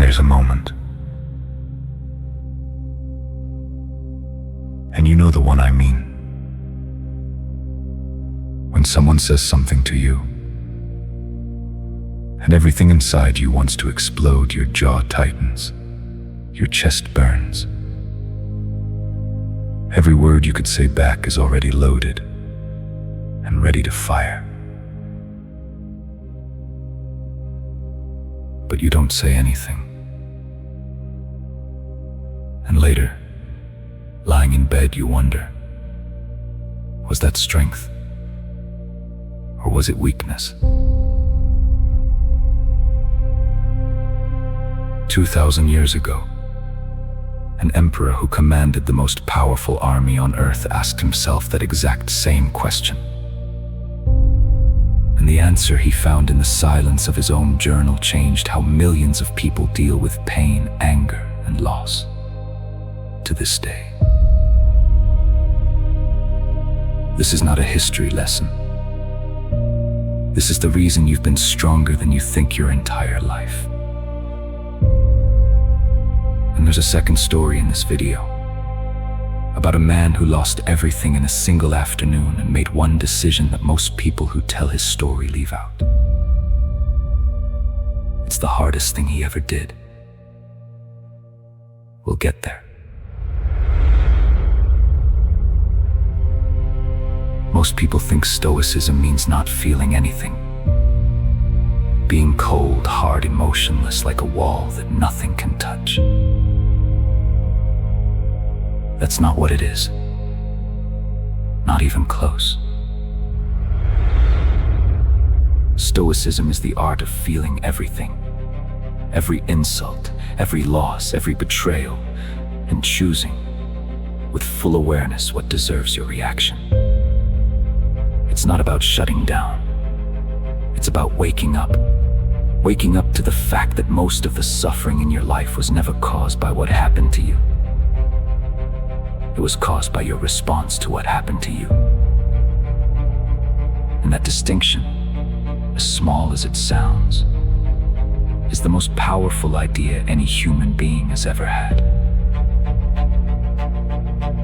there's a moment. And you know the one I mean. When someone says something to you, and everything inside you wants to explode, your jaw tightens, your chest burns. Every word you could say back is already loaded and ready to fire. But you don't say anything. And later, lying in bed, you wonder, was that strength? Or was it weakness? 2,000 years ago, an emperor who commanded the most powerful army on earth asked himself that exact same question. And the answer he found in the silence of his own journal changed how millions of people deal with pain, anger, and loss to this day. This is not a history lesson. This is the reason you've been stronger than you think your entire life. And there's a second story in this video about a man who lost everything in a single afternoon and made one decision that most people who tell his story leave out. It's the hardest thing he ever did. We'll get there. Most people think Stoicism means not feeling anything. Being cold, hard, emotionless, like a wall that nothing can touch. That's not what it is. Not even close. Stoicism is the art of feeling everything. Every insult, every loss, every betrayal, and choosing, with full awareness, what deserves your reaction. It's not about shutting down. It's about waking up. Waking up to the fact that most of the suffering in your life was never caused by what happened to you. It was caused by your response to what happened to you. And that distinction, as small as it sounds, is the most powerful idea any human being has ever had.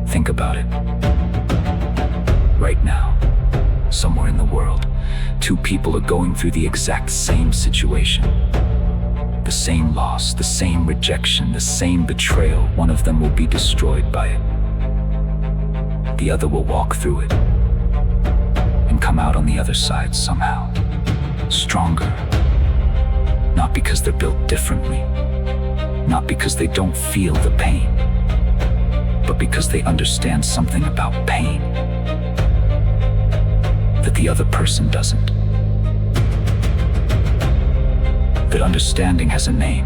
Think about it. Right now, somewhere in the world, two people are going through the exact same situation. The same loss, the same rejection, the same betrayal. One of them will be destroyed by it. The other will walk through it and come out on the other side somehow, stronger. Not because they're built differently, not because they don't feel the pain, but because they understand something about pain that the other person doesn't. That understanding has a name.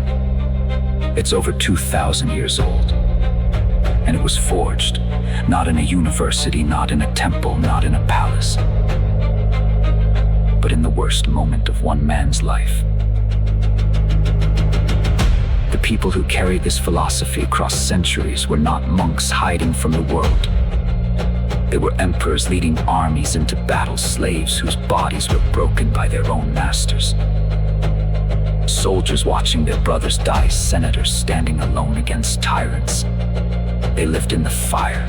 It's over 2,000 years old. And it was forged, not in a university, not in a temple, not in a palace, but in the worst moment of one man's life. The people who carried this philosophy across centuries were not monks hiding from the world. They were emperors leading armies into battle, slaves whose bodies were broken by their own masters. Soldiers watching their brothers die, senators standing alone against tyrants. They lived in the fire,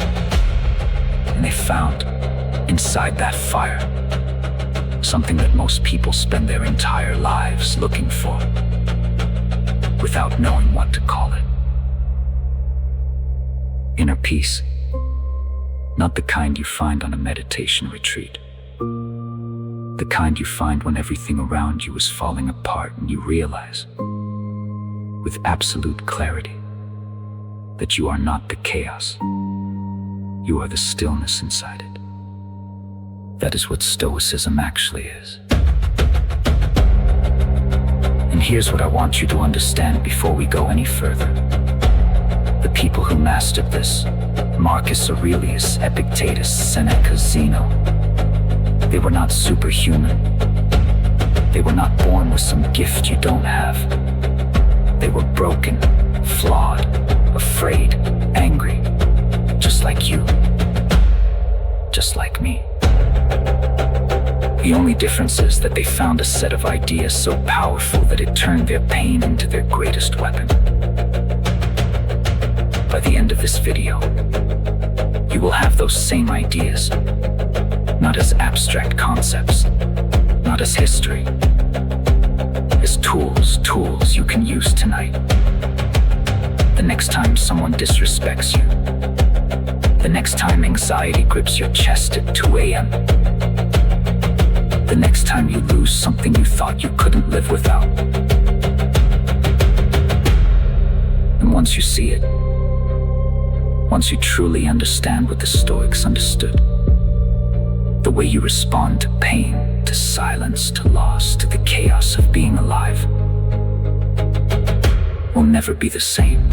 and they found, inside that fire, something that most people spend their entire lives looking for, without knowing what to call it. Inner peace. Not the kind you find on a meditation retreat. The kind you find when everything around you is falling apart and you realize, with absolute clarity, that you are not the chaos. You are the stillness inside it. That is what Stoicism actually is. And here's what I want you to understand before we go any further. The people who mastered this, Marcus Aurelius, Epictetus, Seneca, Zeno, they were not superhuman. They were not born with some gift you don't have. They were broken, flawed, afraid, angry, just like you, just like me. The only difference is that they found a set of ideas so powerful that it turned their pain into their greatest weapon. By the end of this video, you will have those same ideas, not as abstract concepts, not as history, as tools you can use tonight. The next time someone disrespects you, the next time anxiety grips your chest at 2 a.m., the next time you lose something you thought you couldn't live without. And once you see it, once you truly understand what the Stoics understood, the way you respond to pain, to silence, to loss, to the chaos of being alive, will never be the same.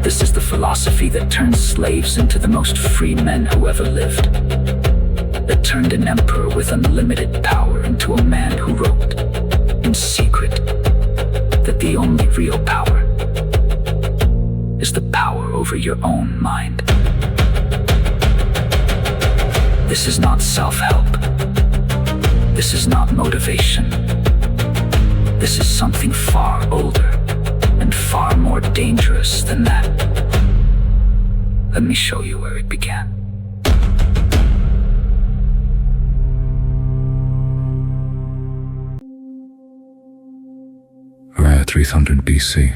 This is the philosophy that turned slaves into the most free men who ever lived, that turned an emperor with unlimited power into a man who wrote, in secret, that the only real power is the power over your own mind. This is not self-help. This is not motivation. This is something far older and far more dangerous than that. Let me show you where it began. Around 300 BC,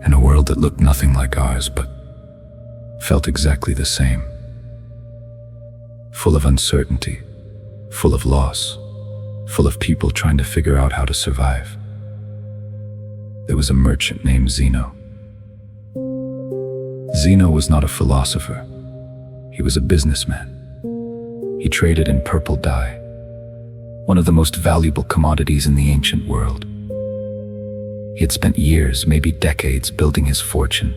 in a world that looked nothing like ours but felt exactly the same, full of uncertainty, full of loss, full of people trying to figure out how to survive. There was a merchant named Zeno. Zeno was not a philosopher. He was a businessman. He traded in purple dye, one of the most valuable commodities in the ancient world. He had spent years, maybe decades, building his fortune,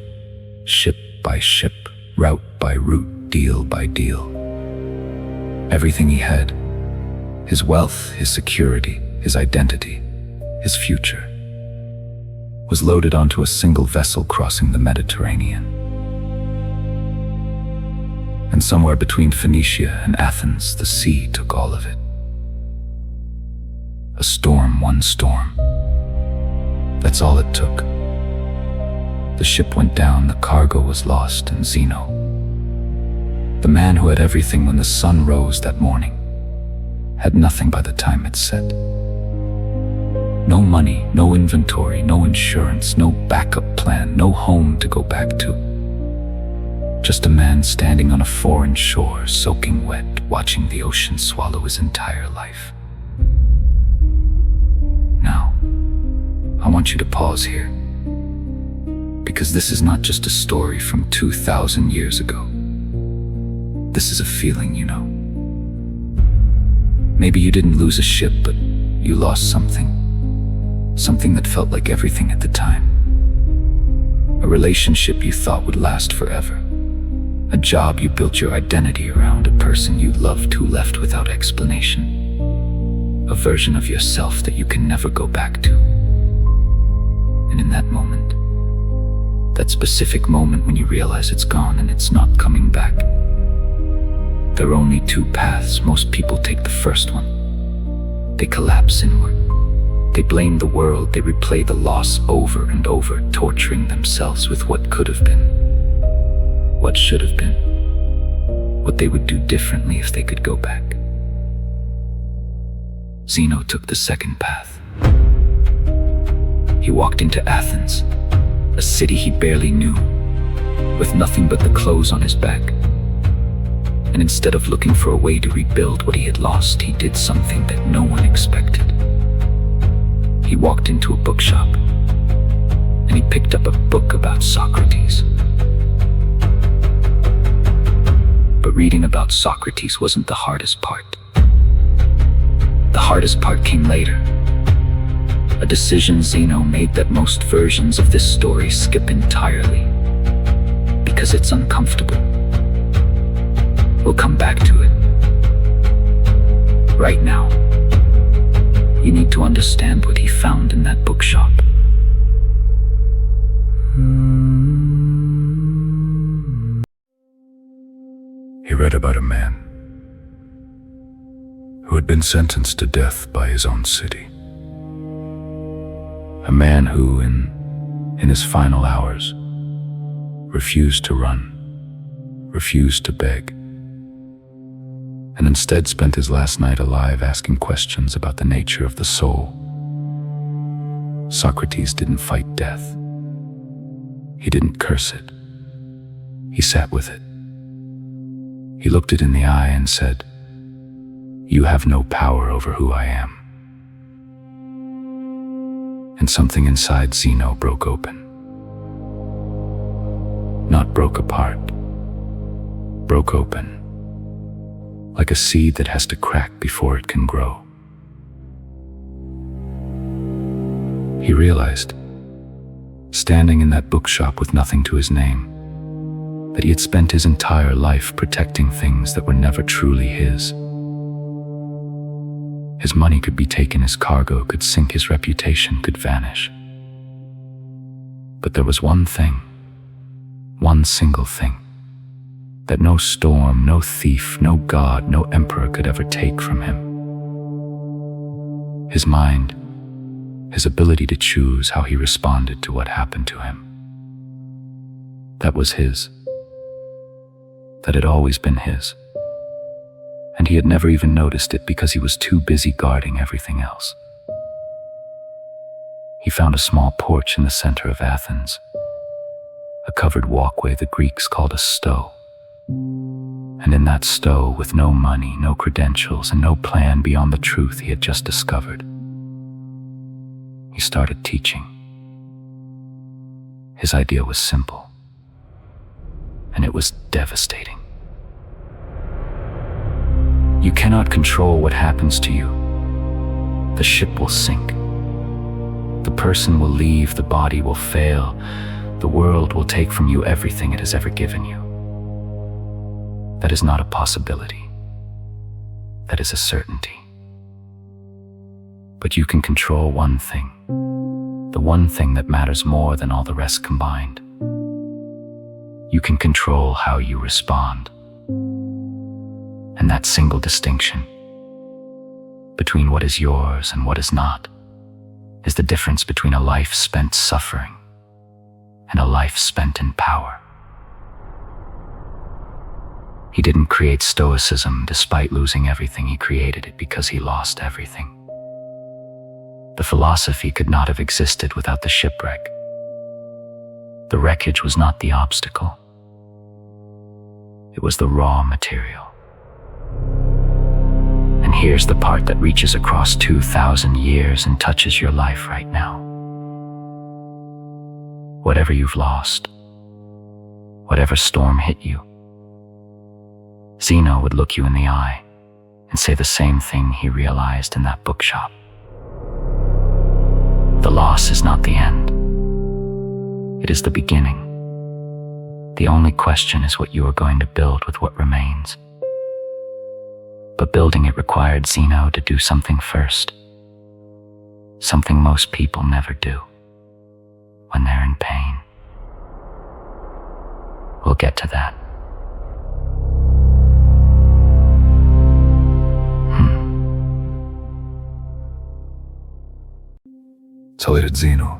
ship by ship, route by route, deal by deal. Everything he had, his wealth, his security, his identity, his future, was loaded onto a single vessel crossing the Mediterranean. And somewhere between Phoenicia and Athens, the sea took all of it. A storm, one storm. That's all it took. The ship went down, the cargo was lost, and Zeno, the man who had everything when the sun rose that morning, had nothing by the time it set. No money, no inventory, no insurance, no backup plan, no home to go back to. Just a man standing on a foreign shore, soaking wet, watching the ocean swallow his entire life. Now, I want you to pause here, because this is not just a story from 2,000 years ago. This is a feeling, you know. Maybe you didn't lose a ship, but you lost something. Something that felt like everything at the time. A relationship you thought would last forever. A job you built your identity around, a person you loved who left without explanation. A version of yourself that you can never go back to. And in that moment, that specific moment when you realize it's gone and it's not coming back, there are only two paths. Most people take the first one. They collapse inward. They blame the world. They replay the loss over and over, torturing themselves with what could have been, what should have been, what they would do differently if they could go back. Zeno took the second path. He walked into Athens, a city he barely knew, with nothing but the clothes on his back. And instead of looking for a way to rebuild what he had lost, he did something that no one expected. He walked into a bookshop, and he picked up a book about Socrates. But reading about Socrates wasn't the hardest part. The hardest part came later. A decision Zeno made that most versions of this story skip entirely, because it's uncomfortable. We'll come back to it. Right now, you need to understand what he found in that bookshop. He read about a man who had been sentenced to death by his own city. A man who, in his final hours, refused to run, refused to beg, and instead spent his last night alive asking questions about the nature of the soul. Socrates didn't fight death. He didn't curse it. He sat with it. He looked it in the eye and said, "You have no power over who I am." And something inside Zeno broke open. Not broke apart. Broke open. Like a seed that has to crack before it can grow. He realized, standing in that bookshop with nothing to his name, that he had spent his entire life protecting things that were never truly his. His money could be taken, his cargo could sink, his reputation could vanish. But there was one thing, one single thing, that no storm, no thief, no god, no emperor could ever take from him. His mind, his ability to choose how he responded to what happened to him. That was his. That had always been his. And he had never even noticed it because he was too busy guarding everything else. He found a small porch in the center of Athens, a covered walkway the Greeks called a sto. And in that sto, with no money, no credentials, and no plan beyond the truth he had just discovered, he started teaching. His idea was simple, and it was devastating. You cannot control what happens to you. The ship will sink. The person will leave, the body will fail. The world will take from you everything it has ever given you. That is not a possibility. That is a certainty. But you can control one thing, the one thing that matters more than all the rest combined. You can control how you respond. And that single distinction between what is yours and what is not is the difference between a life spent suffering and a life spent in power. He didn't create Stoicism despite losing everything. He created it because he lost everything. The philosophy could not have existed without the shipwreck. The wreckage was not the obstacle. It was the raw material. And here's the part that reaches across 2,000 years and touches your life right now. Whatever you've lost, whatever storm hit you, Zeno would look you in the eye and say the same thing he realized in that bookshop. The loss is not the end. It is the beginning. The only question is what you are going to build with what remains. But building it required Zeno to do something first. Something most people never do when they're in pain. We'll get to that. So how did Zeno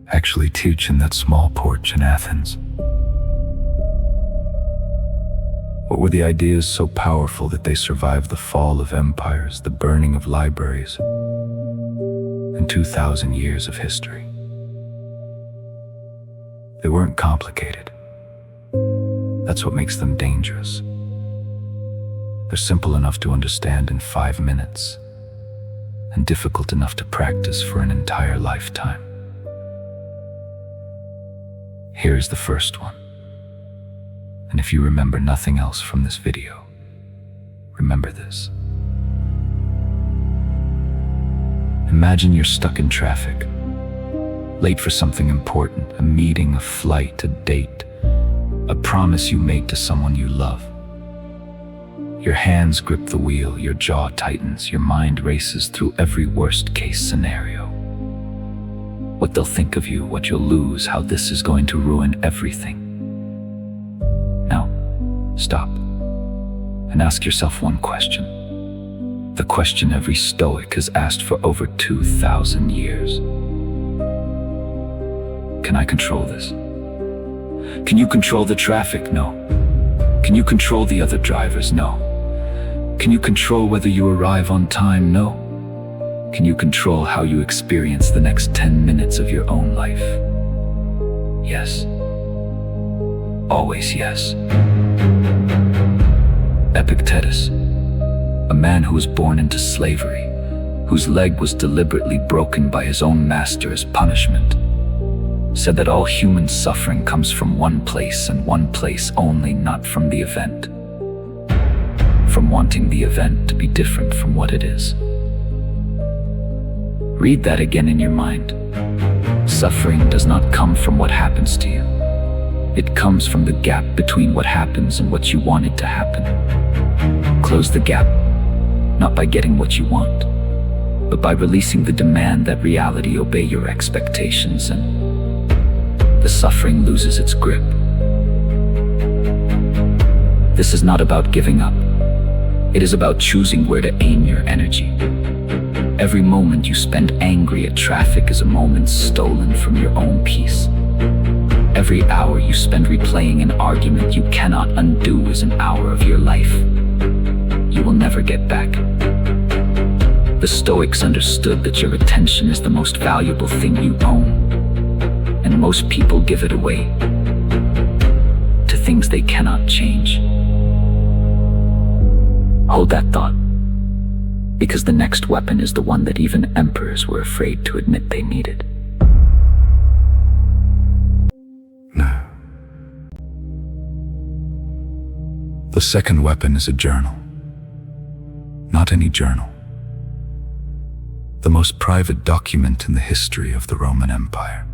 actually teach in that small porch in Athens? What were the ideas so powerful that they survived the fall of empires, the burning of libraries, and 2,000 years of history? They weren't complicated. That's what makes them dangerous. They're simple enough to understand in 5 minutes, and difficult enough to practice for an entire lifetime. Here's the first one. And if you remember nothing else from this video, remember this. Imagine you're stuck in traffic, late for something important, a meeting, a flight, a date, a promise you made to someone you love. Your hands grip the wheel, your jaw tightens, your mind races through every worst-case scenario. What they'll think of you, what you'll lose, how this is going to ruin everything. Now, stop and ask yourself one question. the question every Stoic has asked for over 2,000 years. Can I control this? Can you control the traffic? No. Can you control the other drivers? No. Can you control whether you arrive on time? No. Can you control how you experience the next 10 minutes of your own life? Yes. Always yes. Epictetus, a man who was born into slavery, whose leg was deliberately broken by his own master as punishment, said that all human suffering comes from one place and one place only, not from the event. From wanting the event to be different from what it is. Read that again in your mind. Suffering does not come from what happens to you. It comes from the gap between what happens and what you wanted to happen. Close the gap, not by getting what you want, but by releasing the demand that reality obey your expectations, and the suffering loses its grip. This is not about giving up. It is about choosing where to aim your energy. Every moment you spend angry at traffic is a moment stolen from your own peace. Every hour you spend replaying an argument you cannot undo is an hour of your life you will never get back. The Stoics understood that your attention is the most valuable thing you own, and most people give it away to things they cannot change. Hold that thought, because the next weapon is the one that even emperors were afraid to admit they needed. No. The second weapon is a journal. Not any journal. The most private document in the history of the Roman Empire.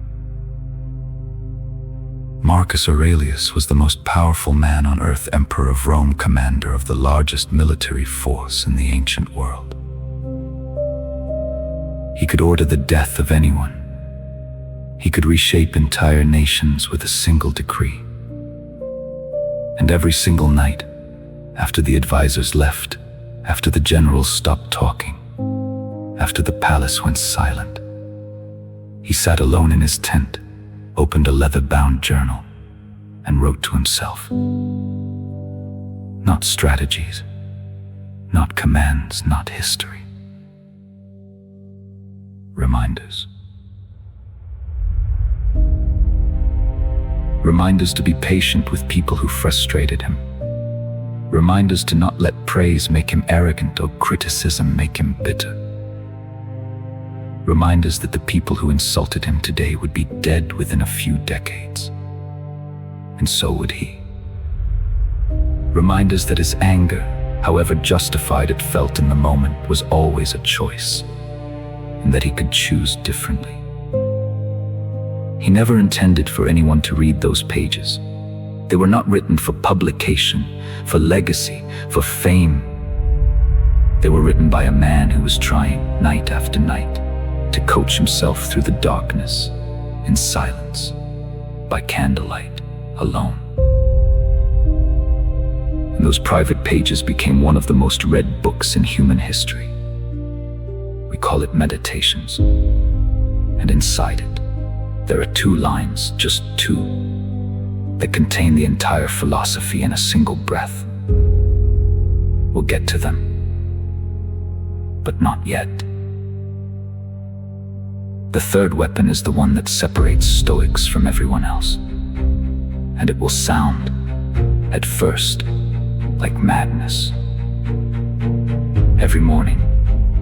Marcus Aurelius was the most powerful man on earth, emperor of Rome, commander of the largest military force in the ancient world. He could order the death of anyone. He could reshape entire nations with a single decree. And every single night, after the advisors left, after the generals stopped talking, after the palace went silent, he sat alone in his tent, opened a leather-bound journal, and wrote to himself. Not strategies, not commands, not history. Reminders. Reminders to be patient with people who frustrated him. Reminders to not let praise make him arrogant or criticism make him bitter. Reminders that the people who insulted him today would be dead within a few decades. And so would he. Reminders that his anger, however justified it felt in the moment, was always a choice, and that he could choose differently. He never intended for anyone to read those pages. They were not written for publication, for legacy, for fame. They were written by a man who was trying, night after night, to coach himself through the darkness, in silence, by candlelight, alone. And those private pages became one of the most read books in human history. We call it Meditations. And inside it, there are 2 lines, just 2, that contain the entire philosophy in a single breath. We'll get to them, but not yet. The third weapon is the one that separates Stoics from everyone else. And it will sound, at first, like madness. Every morning,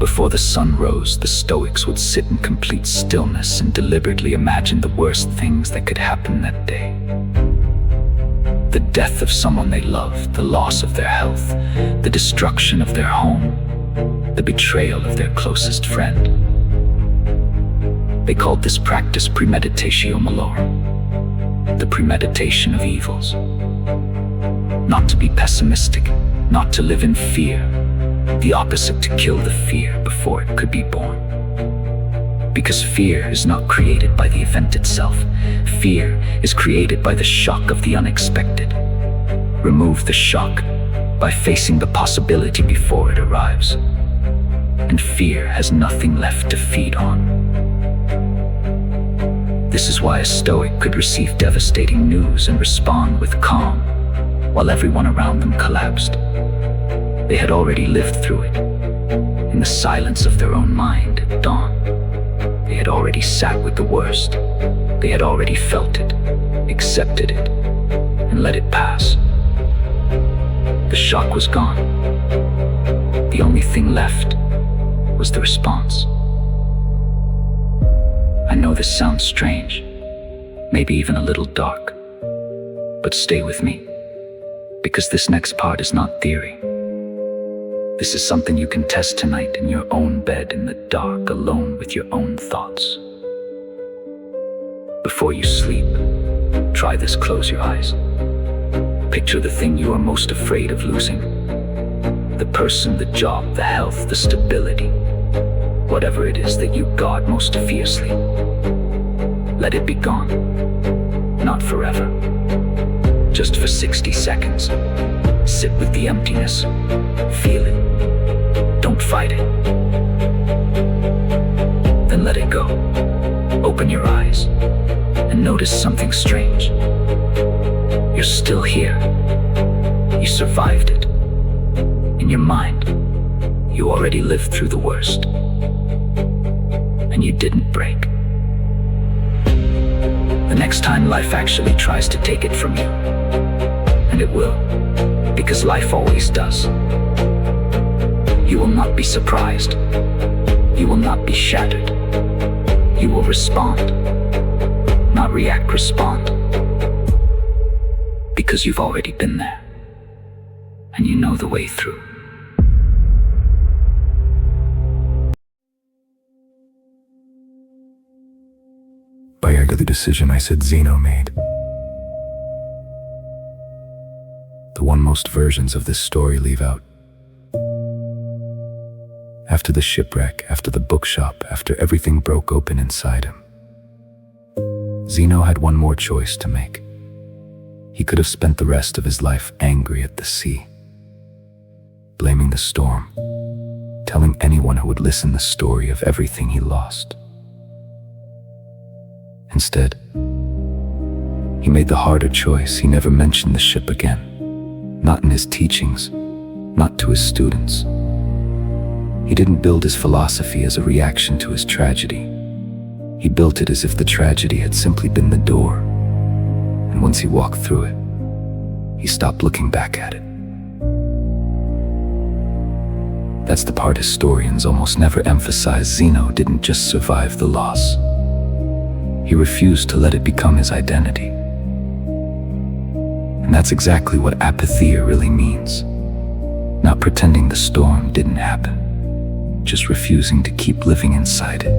before the sun rose, the Stoics would sit in complete stillness and deliberately imagine the worst things that could happen that day. The death of someone they loved, the loss of their health, the destruction of their home, the betrayal of their closest friend. They called this practice premeditatio malorum, the premeditation of evils. Not to be pessimistic, not to live in fear, the opposite, to kill the fear before it could be born. Because fear is not created by the event itself. Fear is created by the shock of the unexpected. Remove the shock by facing the possibility before it arrives. and fear has nothing left to feed on. This is why a Stoic could receive devastating news and respond with calm, while everyone around them collapsed. They had already lived through it, in the silence of their own mind at dawn. They had already sat with the worst. They had already felt it, accepted it, and let it pass. The shock was gone. The only thing left was the response. I know this sounds strange, maybe even a little dark, but stay with me, because this next part is not theory. This is something you can test tonight in your own bed in the dark, alone with your own thoughts. Before you sleep, try this, close your eyes. Picture the thing you are most afraid of losing. The person, the job, the health, the stability. Whatever it is that you guard most fiercely. Let it be gone. Not forever. Just for 60 seconds. Sit with the emptiness. Feel it. Don't fight it. Then let it go. Open your eyes and notice something strange. You're still here. You survived it. In your mind, you already lived through the worst. And you didn't break. The next time life actually tries to take it from you, and it will, because life always does, you will not be surprised. You will not be shattered. You will respond. Not react, respond. Because you've already been there, and you know the way through. By the decision I said Zeno made. The one most versions of this story leave out. After the shipwreck, after the bookshop, after everything broke open inside him, Zeno had one more choice to make. He could have spent the rest of his life angry at the sea, blaming the storm, telling anyone who would listen the story of everything he lost. Instead, he made the harder choice. He never mentioned the ship again, not in his teachings, not to his students. He didn't build his philosophy as a reaction to his tragedy. He built it as if the tragedy had simply been the door, and once he walked through it, he stopped looking back at it. That's the part historians almost never emphasize. Zeno didn't just survive the loss. He refused to let it become his identity. And that's exactly what apatheia really means. Not pretending the storm didn't happen, just refusing to keep living inside it.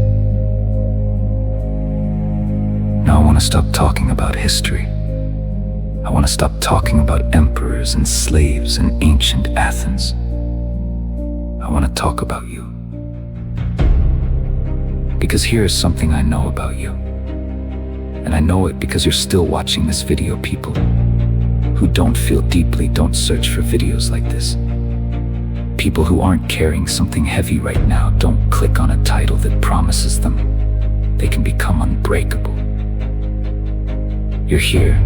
Now I want to stop talking about history. I want to stop talking about emperors and slaves and ancient Athens. I want to talk about you. Because here is something I know about you. And I know it because you're still watching this video. People who don't feel deeply don't search for videos like this. People who aren't carrying something heavy right now don't click on a title that promises them they can become unbreakable. You're here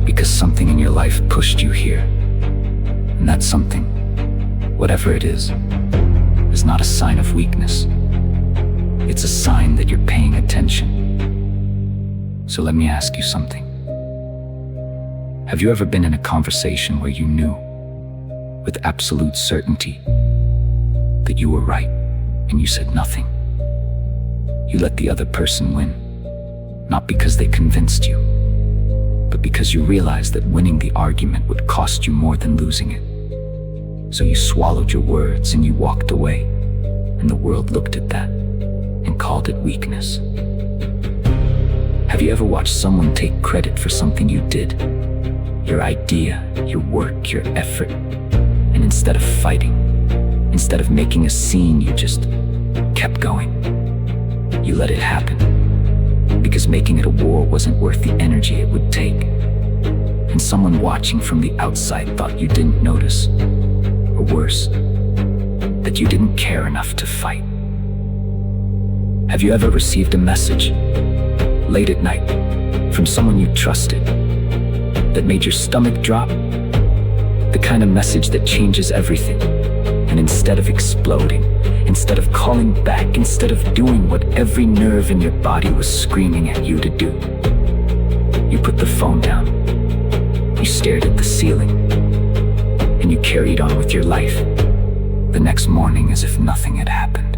because something in your life pushed you here. And that something, whatever it is not a sign of weakness. It's a sign that you're paying attention. So let me ask you something. Have you ever been in a conversation where you knew, with absolute certainty, that you were right and you said nothing? You let the other person win, not because they convinced you, but because you realized that winning the argument would cost you more than losing it. So you swallowed your words and you walked away, and the world looked at that and called it weakness. Have you ever watched someone take credit for something you did? Your idea, your work, your effort, and instead of fighting, instead of making a scene, you just kept going. You let it happen, because making it a war wasn't worth the energy it would take. And someone watching from the outside thought you didn't notice, or worse, that you didn't care enough to fight. Have you ever received a message, late at night, from someone you trusted, that made your stomach drop? The kind of message that changes everything. And instead of exploding, instead of calling back, instead of doing what every nerve in your body was screaming at you to do, you put the phone down, you stared at the ceiling, and you carried on with your life the next morning as if nothing had happened.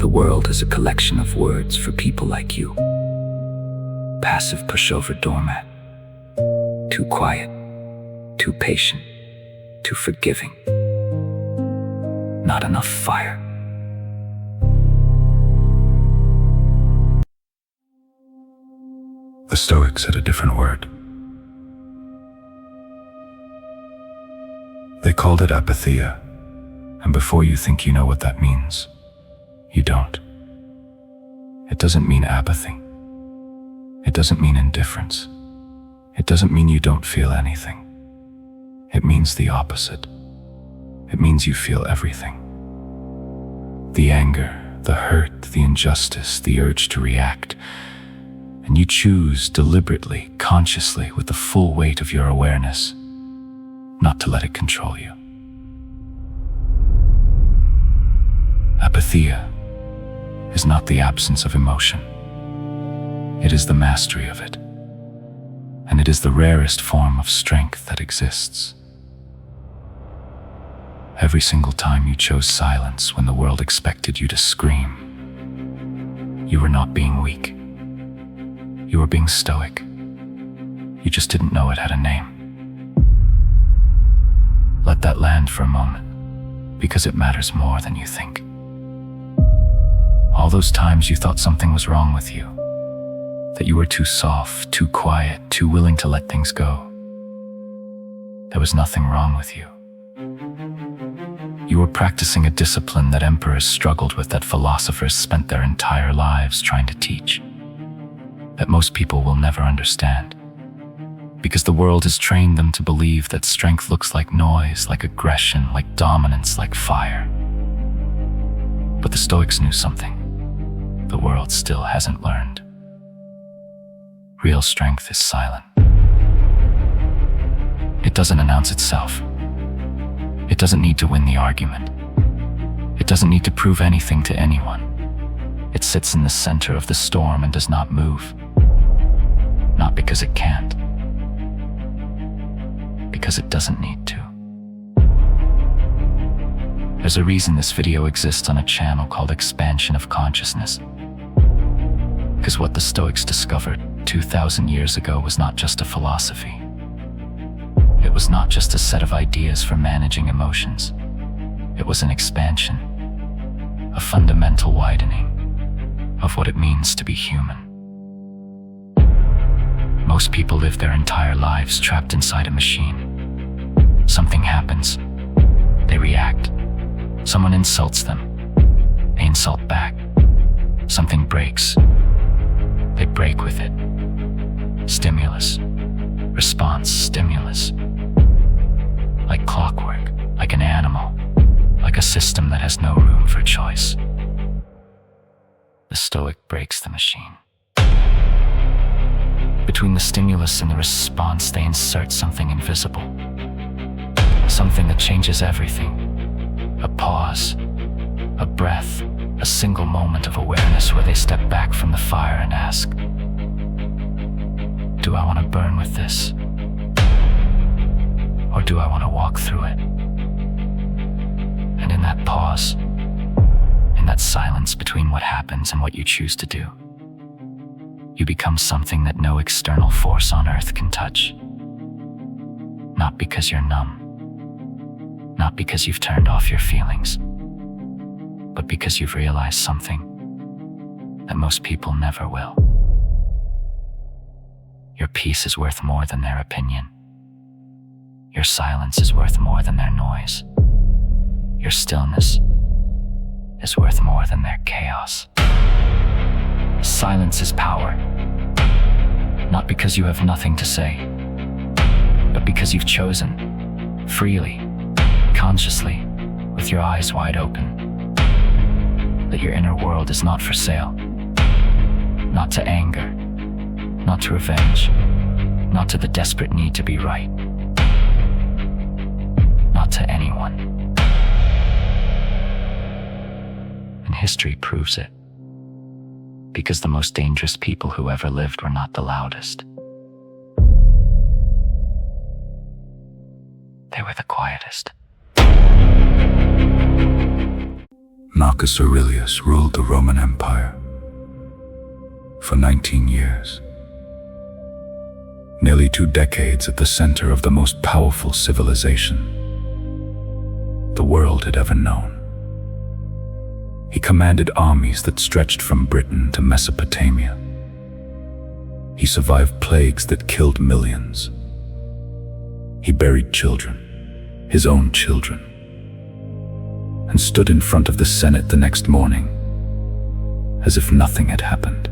The world is a collection of words for people like you. Passive pushover doormat. Too quiet, too patient, too forgiving. Not enough fire. The Stoics had a different word. They called it apatheia, and before you think you know what that means, you don't. It doesn't mean apathy. It doesn't mean indifference. It doesn't mean you don't feel anything. It means the opposite. It means you feel everything. The anger, the hurt, the injustice, the urge to react. And you choose deliberately, consciously, with the full weight of your awareness, not to let it control you. Apatheia is not the absence of emotion. It is the mastery of it. And it is the rarest form of strength that exists. Every single time you chose silence when the world expected you to scream, you were not being weak. You were being stoic. You just didn't know it had a name. Let that land for a moment, because it matters more than you think. All those times you thought something was wrong with you, that you were too soft, too quiet, too willing to let things go. There was nothing wrong with you. You were practicing a discipline that emperors struggled with, that philosophers spent their entire lives trying to teach, that most people will never understand, because the world has trained them to believe that strength looks like noise, like aggression, like dominance, like fire. But the Stoics knew something the world still hasn't learned. Real strength is silent. It doesn't announce itself. It doesn't need to win the argument. It doesn't need to prove anything to anyone. It sits in the center of the storm and does not move. Not because it can't. Because it doesn't need to. There's a reason this video exists on a channel called Expansion of Consciousness. Because what the Stoics discovered 2,000 years ago was not just a philosophy. It was not just a set of ideas for managing emotions. It was an expansion, a fundamental widening of what it means to be human. Most people live their entire lives trapped inside a machine. Something happens. They react. Someone insults them. They insult back. Something breaks. They break with it. Stimulus. Response. Stimulus. Like clockwork, like an animal, like a system that has no room for choice. The Stoic breaks the machine. Between the stimulus and the response, they insert something invisible. Something that changes everything. A pause, a breath, a single moment of awareness where they step back from the fire and ask, do I want to burn with this? Or do I want to walk through it? And in that pause, in that silence between what happens and what you choose to do, you become something that no external force on earth can touch. Not because you're numb, not because you've turned off your feelings, but because you've realized something that most people never will. Your peace is worth more than their opinion. Your silence is worth more than their noise. Your stillness is worth more than their chaos. Silence is power. Not because you have nothing to say, but because you've chosen, freely, consciously, with your eyes wide open, that your inner world is not for sale, not to anger, not to revenge, not to the desperate need to be right, not to anyone. And history proves it, because the most dangerous people who ever lived were not the loudest. They were the quietest. Marcus Aurelius ruled the Roman Empire for 19 years. Nearly 2 decades at the center of the most powerful civilization the world had ever known. He commanded armies that stretched from Britain to Mesopotamia. He survived plagues that killed millions. He buried children, his own children, and stood in front of the Senate the next morning as if nothing had happened.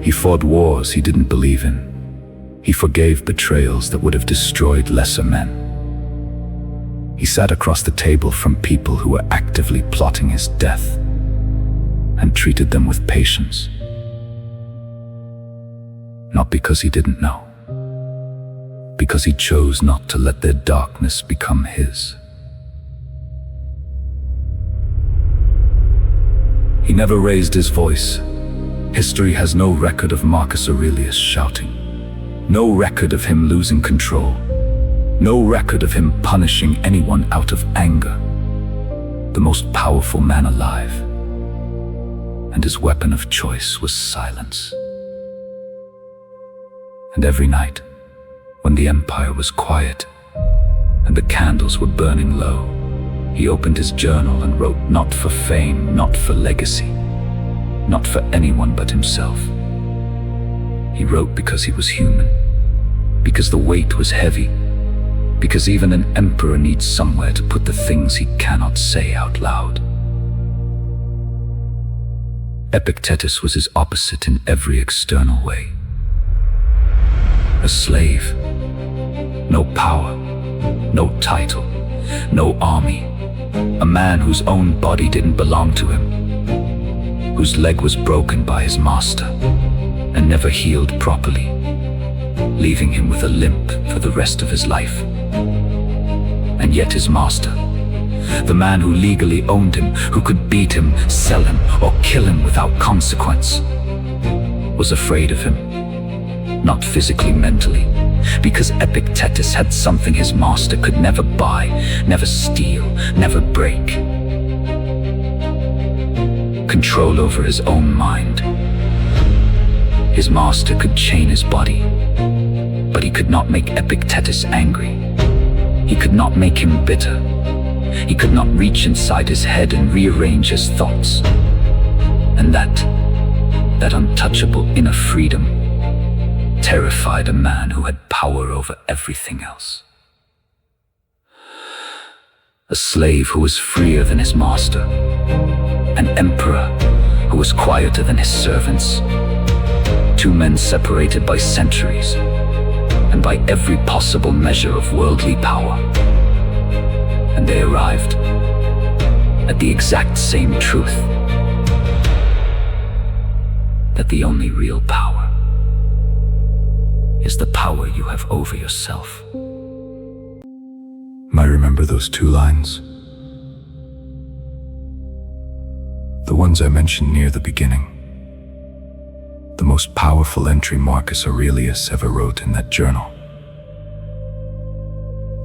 He fought wars he didn't believe in. He forgave betrayals that would have destroyed lesser men. He sat across the table from people who were actively plotting his death and treated them with patience. Not because he didn't know, because he chose not to let their darkness become his. He never raised his voice. History has no record of Marcus Aurelius shouting, no record of him losing control, no record of him punishing anyone out of anger. The most powerful man alive, and his weapon of choice was silence. And every night, when the empire was quiet and the candles were burning low, he opened his journal and wrote, not for fame, not for legacy, not for anyone but himself. He wrote because he was human, because the weight was heavy, because even an emperor needs somewhere to put the things he cannot say out loud. Epictetus was his opposite in every external way. A slave, no power, no title, no army, a man whose own body didn't belong to him, whose leg was broken by his master and never healed properly, leaving him with a limp for the rest of his life. And yet his master, the man who legally owned him, who could beat him, sell him, or kill him without consequence, was afraid of him, not physically, mentally, because Epictetus had something his master could never buy, never steal, never break. Control over his own mind. His master could chain his body, but he could not make Epictetus angry. He could not make him bitter. He could not reach inside his head and rearrange his thoughts. And that untouchable inner freedom terrified a man who had power over everything else. A slave who was freer than his master. An emperor who was quieter than his servants. 2 men separated by centuries and by every possible measure of worldly power. And they arrived at the exact same truth, that the only real power is the power you have over yourself. I remember those 2 lines, the ones I mentioned near the beginning. The most powerful entry Marcus Aurelius ever wrote in that journal.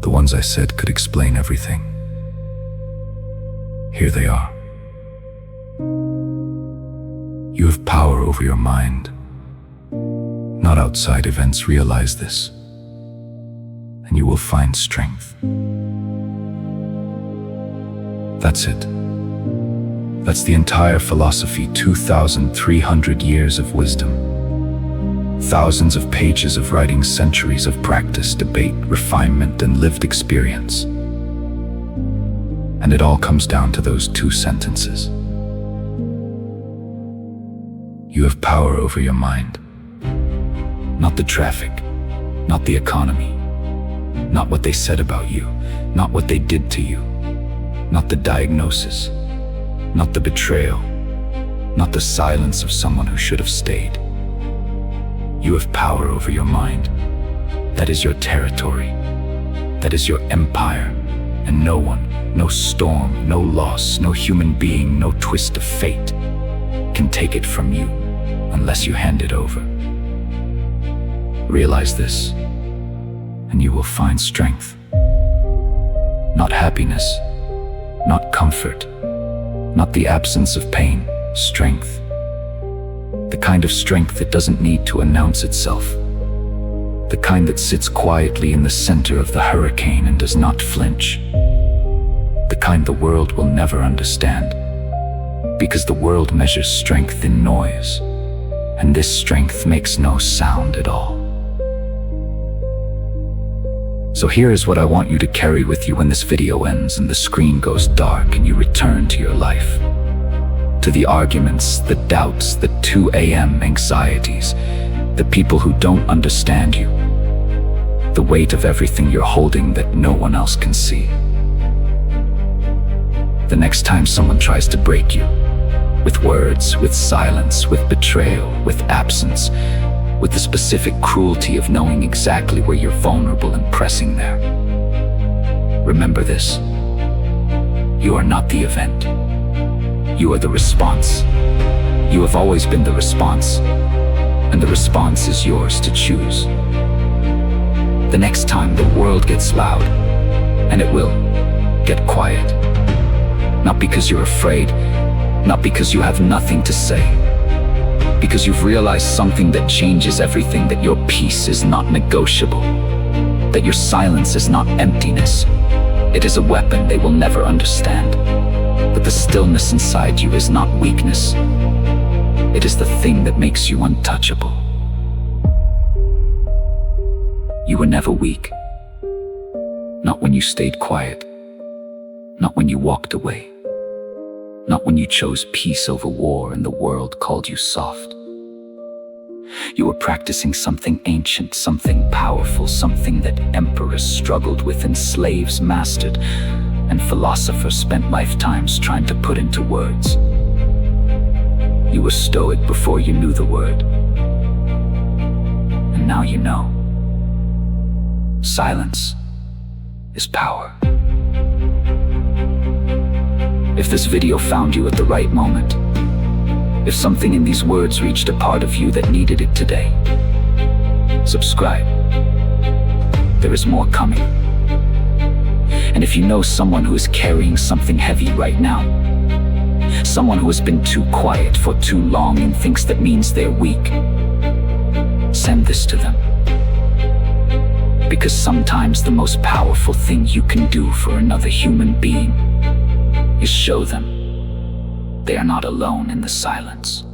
The ones I said could explain everything. Here they are. You have power over your mind. Not outside events. Realize this, and you will find strength. That's it. That's the entire philosophy, 2,300 years of wisdom. Thousands of pages of writing, centuries of practice, debate, refinement, and lived experience. And it all comes down to those 2 sentences. You have power over your mind. Not the traffic, not the economy, not what they said about you. Not what they did to you, not the diagnosis, not the betrayal, not the silence of someone who should have stayed. You have power over your mind. That is your territory. That is your empire. And no one, no storm, no loss, no human being, no twist of fate can take it from you unless you hand it over. Realize this, and you will find strength. Not happiness, not comfort, not the absence of pain, strength. The kind of strength that doesn't need to announce itself. The kind that sits quietly in the center of the hurricane and does not flinch. The kind the world will never understand. Because the world measures strength in noise, and this strength makes no sound at all. So here is what I want you to carry with you when this video ends and the screen goes dark and you return to your life. To the arguments, the doubts, the 2 a.m. anxieties, the people who don't understand you, the weight of everything you're holding that no one else can see. The next time someone tries to break you, with words, with silence, with betrayal, with absence, with the specific cruelty of knowing exactly where you're vulnerable and pressing there. Remember this. You are not the event. You are the response. You have always been the response, and the response is yours to choose. The next time the world gets loud, and it will, get quiet. Not because you're afraid, not because you have nothing to say, because you've realized something that changes everything, that your peace is not negotiable, that your silence is not emptiness. It is a weapon they will never understand. But the stillness inside you is not weakness. It is the thing that makes you untouchable. You were never weak. Not when you stayed quiet. Not when you walked away. Not when you chose peace over war and the world called you soft. You were practicing something ancient, something powerful, something that emperors struggled with and slaves mastered, and philosophers spent lifetimes trying to put into words. You were stoic before you knew the word. And now you know. Silence is power. If this video found you at the right moment, if something in these words reached a part of you that needed it today, subscribe. There is more coming. And if you know someone who is carrying something heavy right now, someone who has been too quiet for too long and thinks that means they're weak, send this to them. Because sometimes the most powerful thing you can do for another human being is show them they are not alone in the silence.